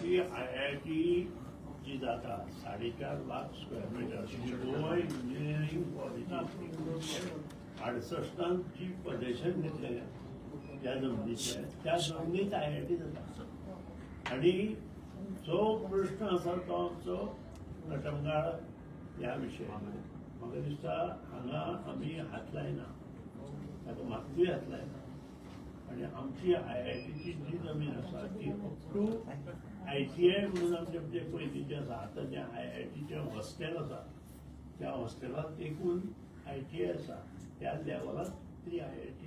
की IIT जी जाता 4.5 lakh square meter Goa engineering polytechnic 68 जी पोझिशन घेतलेल्या ज्या जमनीचे त्या जमनीत IIT जाता आणि जो प्रश्न आसा तो आमचो कटमगाळ ह्या विशयान म्हाका दिसता हांगा आमी हात लायना ताका मात्तूय हात लायना आणि आमची IITची जी जमीन आसा ती अप टू ITI म्हणून आमचे जे पयलींचे आसा आतां जे IITचे हॉस्टेल आसा त्या हॉस्टेलांत एकूण ITI आसा त्या लेवलाक ती IIT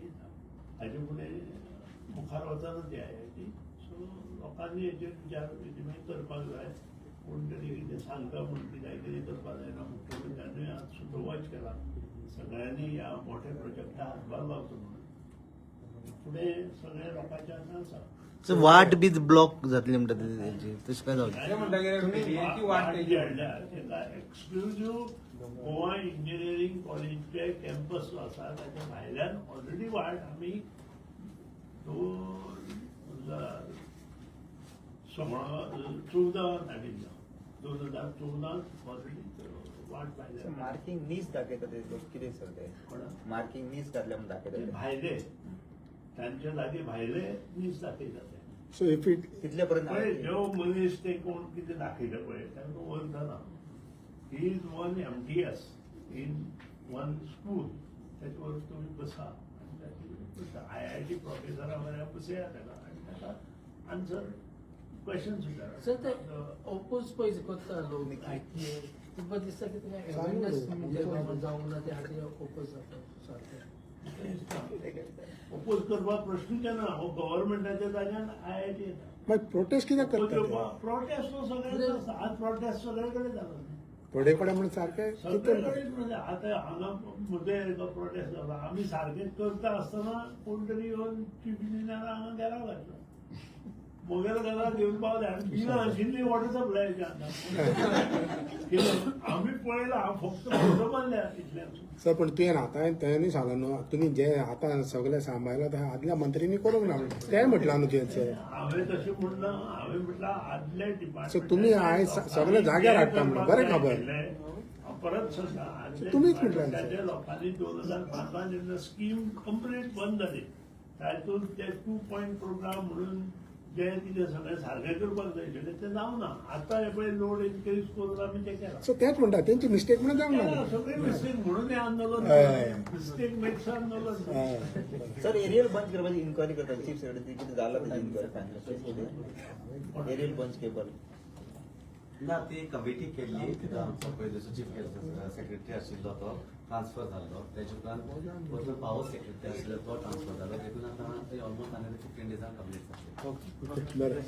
हाजे फुडें मुखार वचना ती IIT सो लोकांनी हेचेर विचार करपाक जाय कोण तरी कितें सांगता म्हूण कितें कितें करपाक जायना मुख्यमंत्र्यानूय आज सुद्दां वच केला सगळ्यांनी ह्या मोठ्या प्रोजेक्टाक हातभार लावचो म्हणून फुडें सगळ्या लोकांच्या हातांत आसा. सो वाट बी ब्लॉक जातली म्हणटा तेजी तशें काय जावचें एक्सक्लुझिव्ह गोवा इंजिनिअरिंग कॉलेजचे कॅम्पस जो आसा ताच्या भायल्यान ऑलरेडी वाट आमी 2014 धाडिल्लो 2014 ऑलरेडी वाट भायल्यान मार्किंग नीस दाखयता ते कितें सर ते मार्किंग नीस घातल्या म्हणून दाखयता भायले त्यांच्या जागी भायले नीस दाखयता ते सो इफ इट कितल्या पर्यंत जो मनीस ते कोण कितें दाखयता पळय तांकां वरतना he is one MTS in one school त्याचे वर तुम्ही बसा IIT प्रोफेसरा बऱ्या बसया ताका आनी ताका आन्सर क्वेश्चन्स विचारा सर ते ओपोज पयस करता लोक तुमकां दिसता की तुका अवेरनेस जावंक ना ते खातीर ओपोज जाता सारकें ओपोज करपाक प्रश्नूच येना हो गव्हर्नमेंटाच्या जाग्यार IIT येता मागीर प्रोटेस्ट कित्याक करता प्रोटेस्ट तो सगळे आज प्रोटेस्ट सगळे कडेन जालो थोडे कडेन म्हणून सारकें सगळे कडेन म्हणजे आता हांगा मुद्दे प्रोटेस्ट जाला आमी सारकें करता आसतना कोण तरी येवन चीफ इंजिनियरा हांगा गेला घातला मोगेल गेला घेवन पावले आनी बिलां आशिल्ली वॉटर सप्लायच्या आमी पळयला फक्त फोटो बांदल्या इतल्यान सर पण तुवें आतां तेणी सांगला न्हू तुमी जे आतां सगळें सांबाळला ते आदल्या मंत्र्यांनी करूंक ना तें म्हटलां न्हू तुवें सर हांवें तशें म्हणना हांवें म्हटलां आदले डिपार्टमेंट सो तुमी आयज सगळे जाग्यार हाडटा म्हणून बरें खबर परत सांगता तुम्हीच म्हटलं त्याच्या लोकांनी 2005 जेन्ना स्कीम कंप्लीट बंद जाली तातूंत ते 2 पॉयंट प्रोग्राम म्हणून जे कितें सगळें सारकें करपाक जाय आशिल्लें तें जावना आतां हे पळय लोड इन्क्रीज करून आमी तें केलां सो तेंच म्हणटा तेंची मिस्टेक म्हणून जावंक ना सगळे मिस्टेक म्हणून हें आंदोलन मिस्टेक मेक्स आंदोलन सर एरियल बंद करपाची इन्क्वायरी करता चीफ सेक्रेटरी कितें जालां तेजी इन्क्वायरी एरियल बंद केबल ना ती कमिटी केल्ली तितून आमचो पयलींचो चीफ सेक्रेटरी आशिल्लो तो ट्रान्सफर जाल्लो तेजे उपरांत बदलो पावर सेक्रेटरी आशिल्लो तो ट्रान्सफर जालो देखून आतां ऑलमोस्ट 15 डेजान कंप्लीट जातली बरें